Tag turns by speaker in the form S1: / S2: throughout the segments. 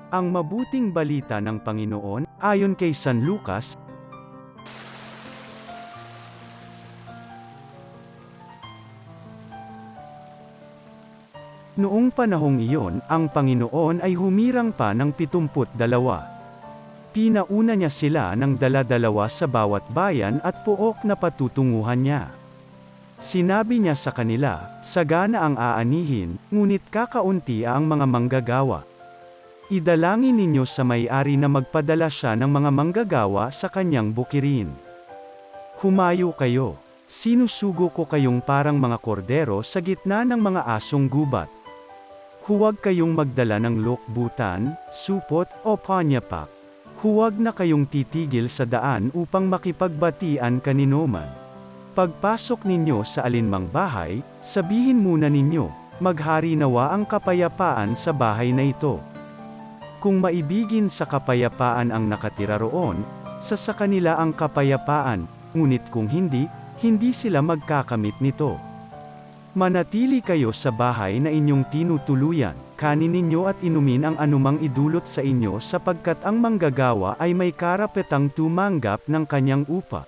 S1: Ang mabuting balita ng Panginoon, ayon kay San Lucas. Noong panahong iyon, ang Panginoon ay humirang pa ng 72. Pinauna niya sila ng dala-dalawa sa bawat bayan at pook na patutunguhan niya. Sinabi niya sa kanila, sagana ang aanihin, ngunit kakaunti ang mga manggagawa. Idalangin ninyo sa may-ari na magpadala siya ng mga manggagawa sa kanyang bukirin. Humayo kayo. Sinusugo ko kayong parang mga kordero sa gitna ng mga asong gubat. Huwag kayong magdala ng lokbutan, supot, o panyapak. Huwag na kayong titigil sa daan upang makipagbatian kaninuman. Pagpasok ninyo sa alinmang bahay, sabihin muna ninyo, maghari nawa ang kapayapaan sa bahay na ito. Kung maibigin sa kapayapaan ang nakatira roon, sa kanila ang kapayapaan, ngunit kung hindi, hindi sila magkakamit nito. Manatili kayo sa bahay na inyong tinutuluyan, kanin ninyo at inumin ang anumang idulot sa inyo sapagkat ang manggagawa ay may karapatang tumanggap ng kanyang upa.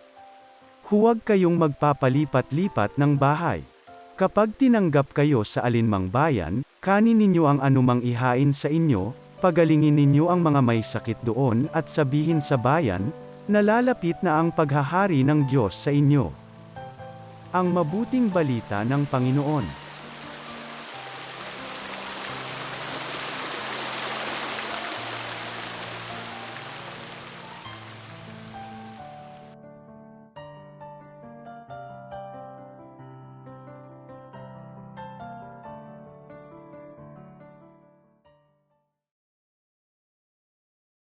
S1: Huwag kayong magpapalipat-lipat ng bahay. Kapag tinanggap kayo sa alinmang bayan, kanin ninyo ang anumang ihain sa inyo, pagalingin ninyo ang mga may sakit doon at sabihin sa bayan, nalalapit na ang paghahari ng Diyos sa inyo. Ang mabuting balita ng Panginoon.